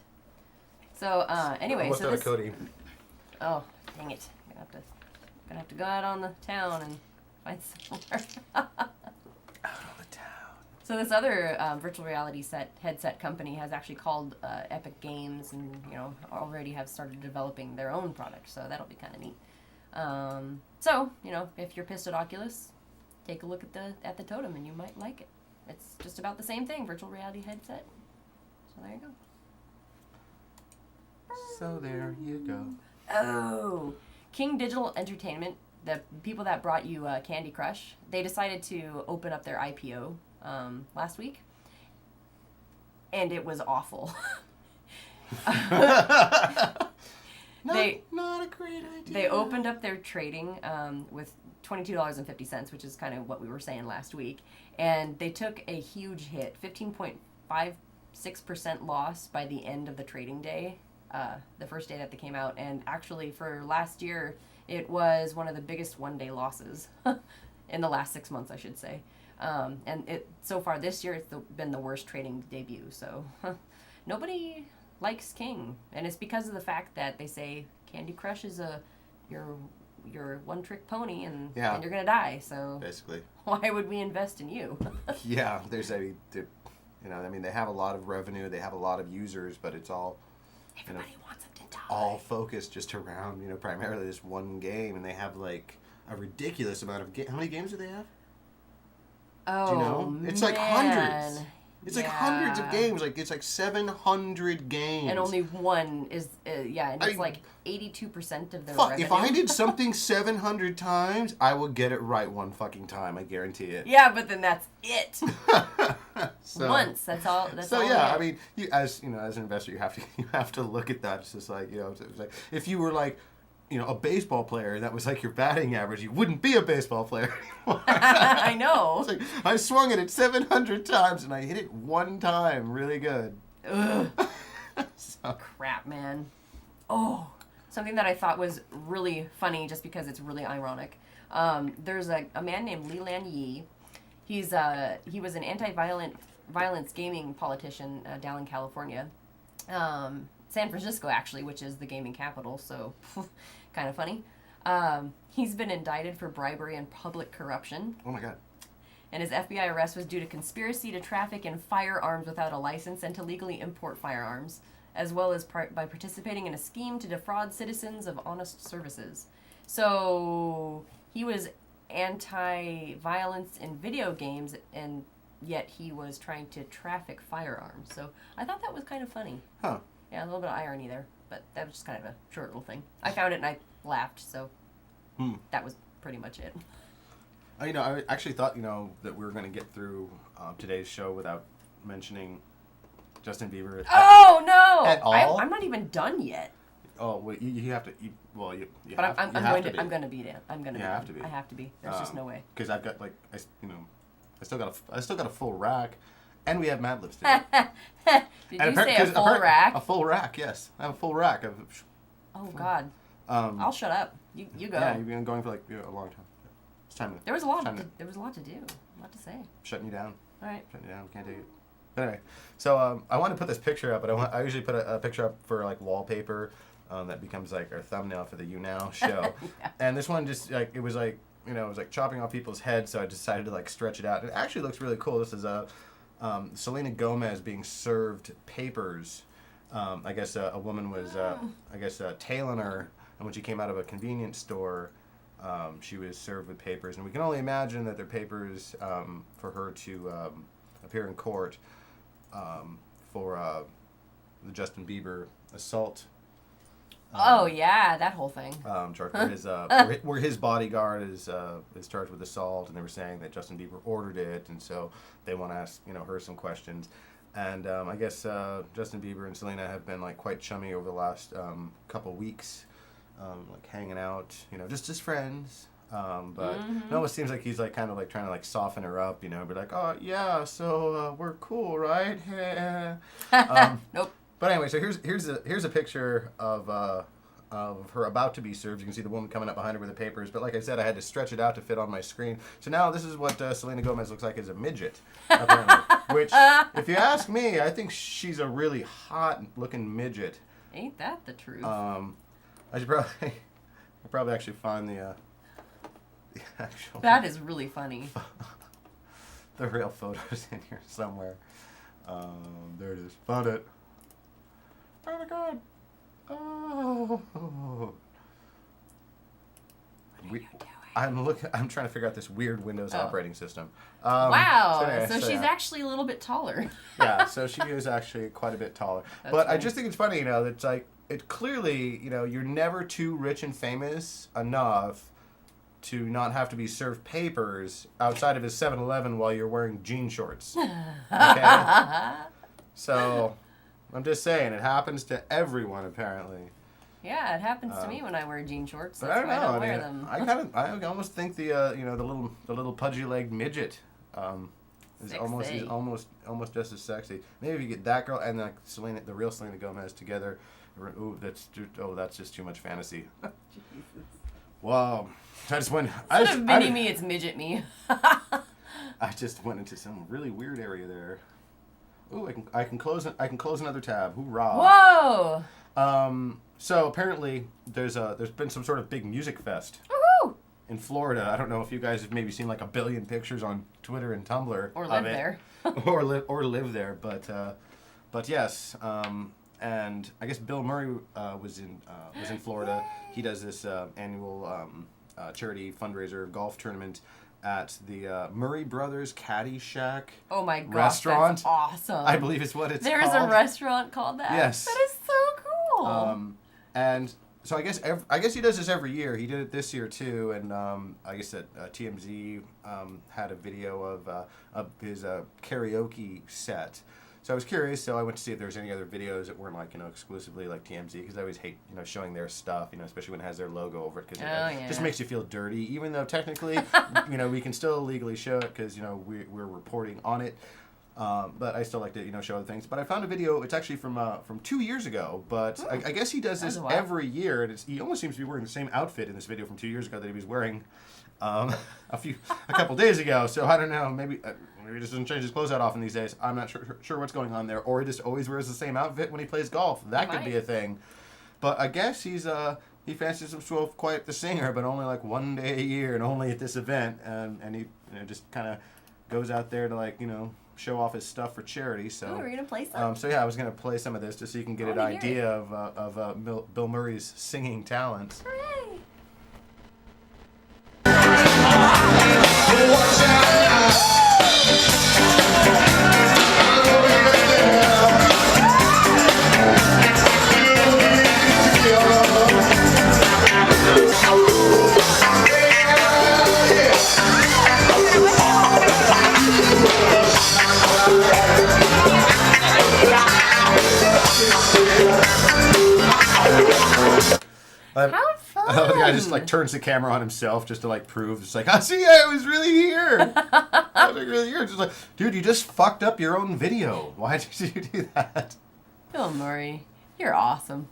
So, anyway, What's so out this... of Cody? Oh, dang it. Gonna have to go out on the town and find somewhere. Out on the town. So this other virtual reality headset company has actually called Epic Games, and already have started developing their own product. So that'll be kind of neat. So if you're pissed at Oculus, take a look at the Totem, and you might like it. It's just about the same thing, virtual reality headset. So there you go. So there you go. Oh, King Digital Entertainment, the people that brought you Candy Crush, they decided to open up their IPO last week, and it was awful. Not a great idea. They opened up their trading with $22.50, which is kind of what we were saying last week, and they took a huge hit, 15.56% loss by the end of the trading day, the first day that they came out, and actually for last year, it was one of the biggest one-day losses in the last 6 months, I should say. And so far this year, it's been the worst trading debut, so nobody likes King, and it's because of the fact that they say Candy Crush is your one-trick pony, and you're gonna die. So basically, why would we invest in you? Yeah, they have a lot of revenue, they have a lot of users, but it's all everybody wants them to die. All focused just around primarily this one game, and they have like a ridiculous amount of How many games do they have? Oh, do you know? It's like hundreds. It's like hundreds of games. Like it's like 700 games. And only one is and it's like 82% of their revenue. If I did something 700 times, I will get it right one fucking time. I guarantee it. Yeah, but then that's it. Once. That's all. That's all. I mean, as an investor, you have to look at that. It's just like it's like if you were like a baseball player, and that was like your batting average, you wouldn't be a baseball player anymore. I know. It's like, I swung it 700 times, and I hit it one time really good. Ugh. Crap, man. Oh, something that I thought was really funny just because it's really ironic. There's a man named Leland Yee. He was an violence gaming politician down in California. San Francisco, actually, which is the gaming capital, so kind of funny. He's been indicted for bribery and public corruption. Oh my God. And his FBI arrest was due to conspiracy to traffic in firearms without a license and to legally import firearms, as well as by participating in a scheme to defraud citizens of honest services. So he was anti-violence in video games, and yet he was trying to traffic firearms. So I thought that was kind of funny. Huh. Yeah, a little bit of irony there, but that was just kind of a short little thing. I found it and I laughed, so that was pretty much it. I actually thought, that we were going to get through today's show without mentioning Justin Bieber. Oh, no! At all? I'm not even done yet. Oh, wait, you have to. You but have, I'm going to beat it. I'm going to. You have to be. I have to be. There's just no way. Because I've got I still got a full rack, and we have Mad Libs today. Did you say a full rack? A full rack, yes. I have a full rack of. Oh God. I'll shut up. You go. Yeah, you've been going for a long time. It's time to. There was a lot to do. A lot to say. Shutting you down. All right. Shutting you down. Can't take it. But anyway, so I want to put this picture up, but I usually put a picture up for like wallpaper. That becomes like our thumbnail for the You Now show. Yeah. And this one just it was like chopping off people's heads, so I decided to like stretch it out. It actually looks really cool. This is Selena Gomez being served papers. I guess a woman was tailing her, and when she came out of a convenience store, she was served with papers, and we can only imagine that they're papers for her to appear in court for the Justin Bieber assault. That whole thing. Charged where his bodyguard is charged with assault, and they were saying that Justin Bieber ordered it, and so they want to ask her some questions. And I guess Justin Bieber and Selena have been like quite chummy over the last couple weeks, like hanging out, just as friends. But no, it seems like he's like kind of like trying to like soften her up, be like, oh yeah, so we're cool, right? Nope. But anyway, so here's a picture of her about to be served. You can see the woman coming up behind her with the papers. But like I said, I had to stretch it out to fit on my screen. So now this is what Selena Gomez looks like as a midget, apparently. Which, if you ask me, I think she's a really hot-looking midget. Ain't that the truth? I should probably actually find the actual. That is really funny. The real photos in here somewhere. There it is. Found it. Oh my God. Oh. What are you doing? I'm trying to figure out this weird Windows operating system. Wow. So she's actually a little bit taller. Yeah, so she is actually quite a bit taller. But funny. I just think it's funny, that it's like, it clearly, you're never too rich and famous enough to not have to be served papers outside of his 7-Eleven while you're wearing jean shorts. Okay? So, I'm just saying, it happens to everyone apparently. Yeah, it happens to me when I wear jean shorts. But That's I don't why know. I don't I wear mean, them. I almost think the little pudgy legged midget is Sexy. almost just as sexy. Maybe if you get that girl and like the real Selena Gomez together. Ooh, that's just too much fantasy. Jesus. Wow. I just went. Instead of mini me, it's midget me. I just went into some really weird area there. Ooh, I can close another tab. Hoorah! Whoa! So apparently there's been some sort of big music fest Woohoo! in Florida. I don't know if you guys have maybe seen like a billion pictures on Twitter and Tumblr Or of live it. there. or live there, but yes. And I guess Bill Murray was in Florida. He does this annual charity fundraiser golf tournament at the Murray Brothers Caddy Shack Oh my gosh, restaurant. that's awesome. I believe it's what it's There's called. a restaurant called that? Yes. That is so cool. And so I guess he does this every year. He did it this year too, and I guess that TMZ had a video of his karaoke set. So I was curious, so I went to see if there was any other videos that weren't like, exclusively like TMZ, because I always hate, showing their stuff, especially when it has their logo over it, because it just makes you feel dirty, even though technically, we can still legally show it because, we're reporting on it. But I still like to, show other things. But I found a video, it's actually from 2 years ago, but I guess he does this every year, and he almost seems to be wearing the same outfit in this video from 2 years ago that he was wearing a couple days ago. So I don't know, maybe he just doesn't change his clothes that often these days. I'm not sure what's going on there. Or he just always wears the same outfit when he plays golf. That could be a thing. But I guess he fancies himself quite the singer, but only like one day a year and only at this event. And he just kind of goes out there to show off his stuff for charity. So we're going to play some. So yeah, I was going to play some of this just so you can get an idea of Bill Murray's singing talents. Hooray! How fun! The guy just turns the camera on himself just to prove it's see, I was really here. I was really here. Just dude, you just fucked up your own video. Why did you do that? Bill Murray, you're awesome.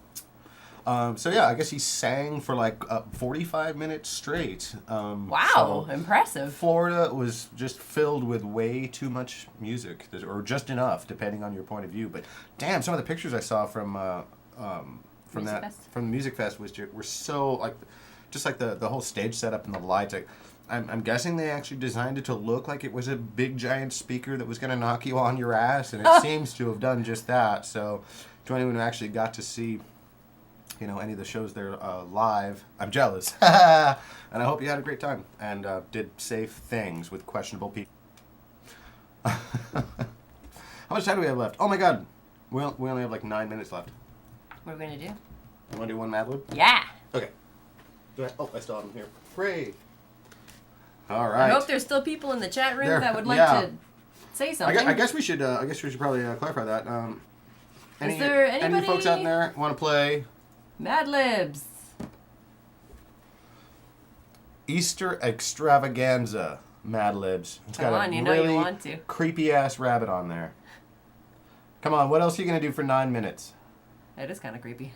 So yeah, I guess he sang for 45 minutes straight. Wow, so impressive. Florida was just filled with way too much music, or just enough, depending on your point of view. But damn, some of the pictures I saw from the music fest were so just the whole stage setup and the lights. I'm guessing they actually designed it to look like it was a big giant speaker that was going to knock you on your ass, and it seems to have done just that. So to anyone who actually got to see any of the shows there live, I'm jealous. And I hope you had a great time and did safe things with questionable people. How much time do we have left? Oh my god, we only have 9 minutes left. What are we going to do? You want to do one Mad Lib? Yeah. Okay. I still have them here. Hooray. All right. I hope there's still people in the chat room that would like to say something. I guess we should probably clarify that. Is there any anybody folks out there want to play Mad Libs? Easter Extravaganza Mad Libs? It's got Come on, a you know really you want to. creepy ass rabbit on there. Come on, what else are you gonna do for 9 minutes? It is kind of creepy.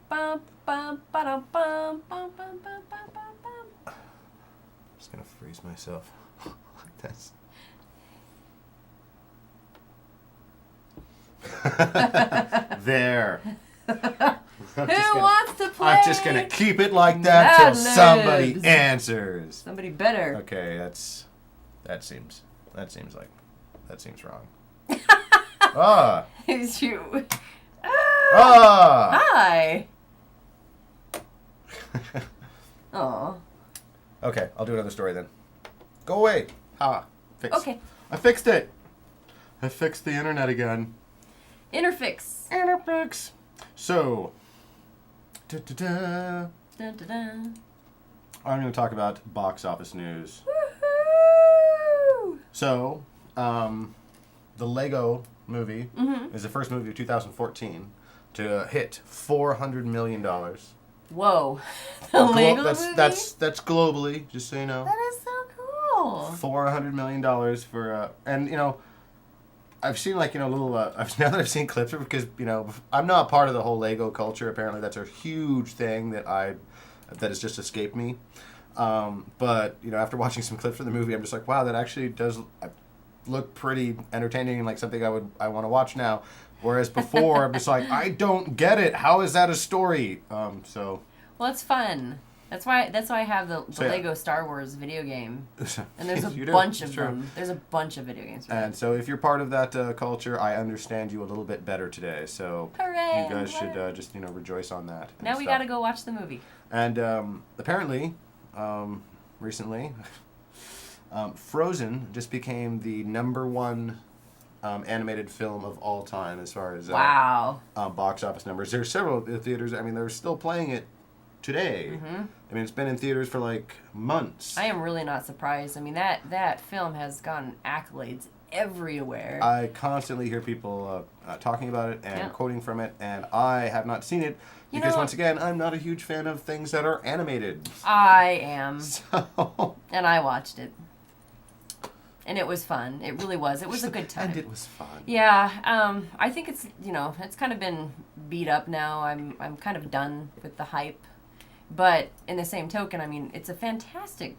Bum, bum, ba-dum, bum, bum, bum, bum, bum, bum, bum. I'm just gonna freeze myself like this. There. Who wants to play? I'm just gonna keep it like that Mad till somebody Libs. answers. Somebody better. Okay, that seems wrong. Ah. It's you. Ah. Hi. Aw. Okay, I'll do another story then. Go away. Ha. Fix. Okay. I fixed it. I fixed the internet again. Interfix. Interfix. So. Da-da-da. Dun, dun, dun. I'm going to talk about box office news. Woohoo! So, the Lego movie is the first movie of 2014 to hit $400 million. Whoa. The Lego that's, movie? That's globally, just so you know. That is so cool. $400 million for, and, you know, I've seen, like, you know, little, now that I've seen clips of it, because, you know, I'm not part of the whole Lego culture. Apparently that's a huge thing that has just escaped me. But, you know, after watching some clips from the movie, I'm just like, wow, that actually does look pretty entertaining and like something I want to watch now. Whereas before, I'm just like, I don't get it. How is that a story? Well, it's fun. That's why I have the So, yeah. Lego Star Wars video game, and there's a You do. bunch It's of true. them. There's a bunch of video games. For And that. so if you're part of that culture, I understand you a little bit better today. So Hooray! you guys should just, you know, rejoice on that. and Now we stuff. gotta go watch the movie. And apparently, recently, Frozen just became the #1 animated film of all time as far as Wow. box office numbers. There's several theaters. I mean, they're still playing it today. Mm-hmm. I mean, it's been in theaters for like months. I am really not surprised. I mean, that film has gotten accolades everywhere. I constantly hear people talking about it and Yeah. quoting from it, and I have not seen it You because know- once again, I'm not a huge fan of things that are animated. I am, So, and I watched it, and it was fun. It really was. It was a good time. and it was fun. Yeah, I think it's, you know, it's kind of been beat up now. I'm kind of done with the hype, but in the same token, I mean, it's a fantastic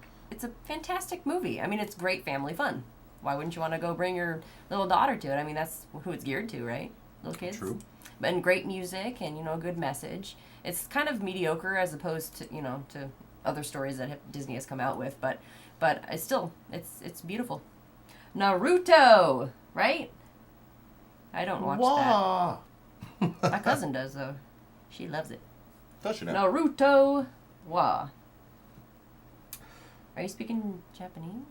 movie. I mean, it's great family fun. Why wouldn't you want to go bring your little daughter to it? I mean, that's who it's geared to, right? Little kids. True. And great music and, you know, a good message. It's kind of mediocre as opposed to, you know, to other stories that Disney has come out with, but it's still, it's beautiful. Naruto, right? I don't watch Wah! that. My cousin does, though. She loves it. Does she now? Naruto, wa. Are you speaking Japanese?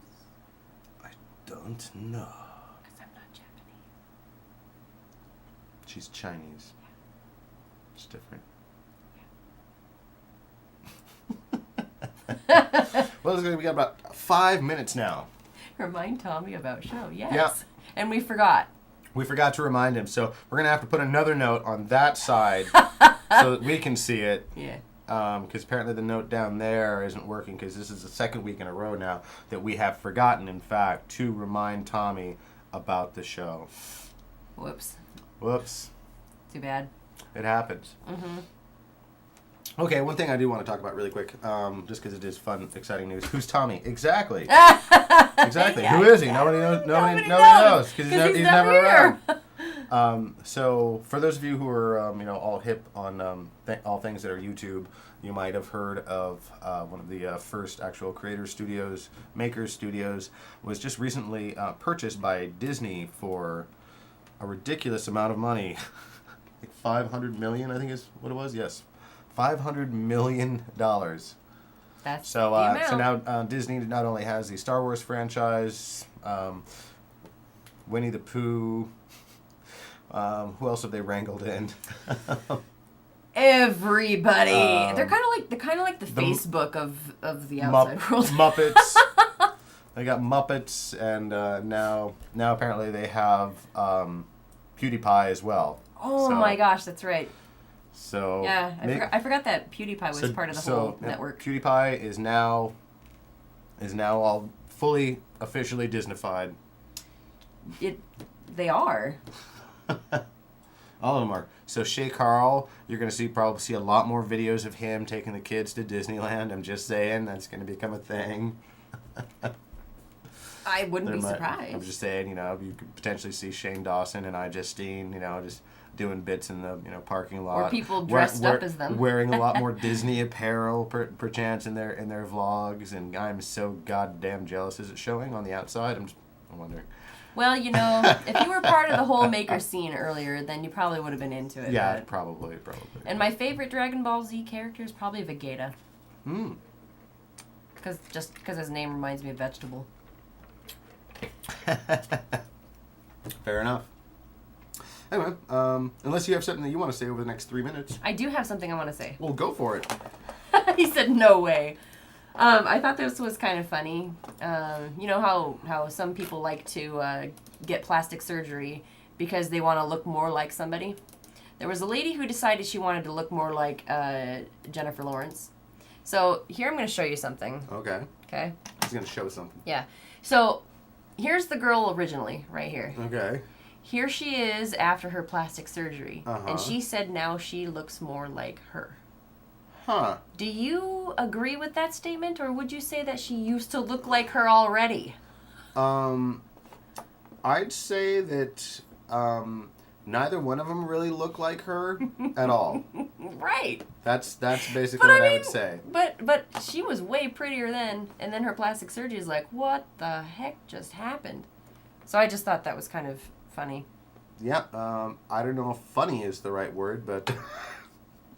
Don't know. Because I'm not Japanese. She's Chinese. It's different. Well, we got about 5 minutes now. Remind Tommy about show, yes. Yeah. And we forgot. We forgot to remind him, so we're gonna have to put another note on that side so that we can see it. Yeah. Because apparently the note down there isn't working, because this is the second week in a row now that we have forgotten, in fact, to remind Tommy about the show. Whoops. Whoops. Too bad. It happens. Mm-hmm. Okay, one thing I do want to talk about really quick, just because it is fun, exciting news. Who's Tommy? Exactly. Exactly. Yeah, Who is he? exactly. Nobody knows. Because he's never here. around. So, for those of you who are, all hip on all things that are YouTube, you might have heard of one of the first actual creator studios, Maker Studios, was just recently purchased by Disney for a ridiculous amount of money. Like $500 million, I think is what it was. Yes, $500 million. That's So, the amount. so now Disney not only has the Star Wars franchise, Winnie the Pooh. Who else have they wrangled in? Everybody. They're kind of like the Facebook of the outside world. Muppets. They got Muppets, and now apparently they have PewDiePie as well. Oh So- my gosh, that's right. So Yeah, I forgot that PewDiePie was part of the whole network. PewDiePie is now all fully officially Disneyfied. They are. All of them are. So Shay Carl, you're going to probably see a lot more videos of him taking the kids to Disneyland. I'm just saying, that's going to become a thing. I wouldn't be surprised. I'm just saying, you could potentially see Shane Dawson and Justine, just doing bits in the parking lot. Or people dressed up as them. Wearing a lot more Disney apparel, perchance in their vlogs, and I'm so goddamn jealous. Is it showing on the outside? I'm wondering. Well, if you were part of the whole Maker scene earlier, then you probably would have been into it. Yeah, but- probably. And my favorite Dragon Ball Z character is probably Vegeta. Hmm. Because his name reminds me of vegetable. Fair enough. Anyway, unless you have something that you want to say over the next 3 minutes, I do have something I want to say. well, go for it. He said, no way. I thought this was kind of funny. You know how some people like to get plastic surgery because they want to look more like somebody? There was a lady who decided she wanted to look more like Jennifer Lawrence. So here I'm going to show you something. Okay. Okay? He's going to show something. Yeah. So here's the girl originally, right here. Okay. Here she is after her plastic surgery. Uh-huh. And she said now she looks more like her. Huh. Do you agree with that statement, or would you say that she used to look like her already? I'd say that neither one of them really look like her at all. Right. That's basically what I would say. But she was way prettier then, and then her plastic surgery is like, what the heck just happened? So I just thought that was kind of funny. Yeah. I don't know if funny is the right word, but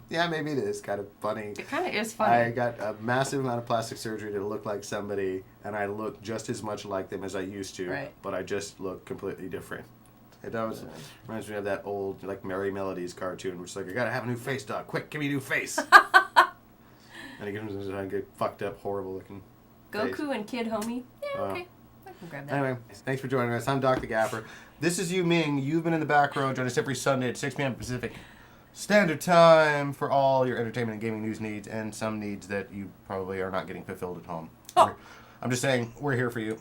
yeah, maybe it is kind of funny. It kind of is funny. I got a massive amount of plastic surgery to look like somebody, and I look just as much like them as I used to, Right. but I just look completely different. It does reminds me of that old like Merry Melodies cartoon, which is like, I gotta have a new face, dog. Quick, give me a new face. And he gives him a good fucked up, horrible looking face. Goku and Kid Homie. Yeah, okay. I can grab that. Anyway, thanks for joining us. I'm Dr. Gapper. This is Yu Ming. You've been in the back row. Join us every Sunday at 6 p.m. Pacific Standard Time for all your entertainment and gaming news needs, and some needs that you probably are not getting fulfilled at home. Oh. I'm just saying, we're here for you.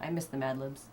I miss the Mad Libs.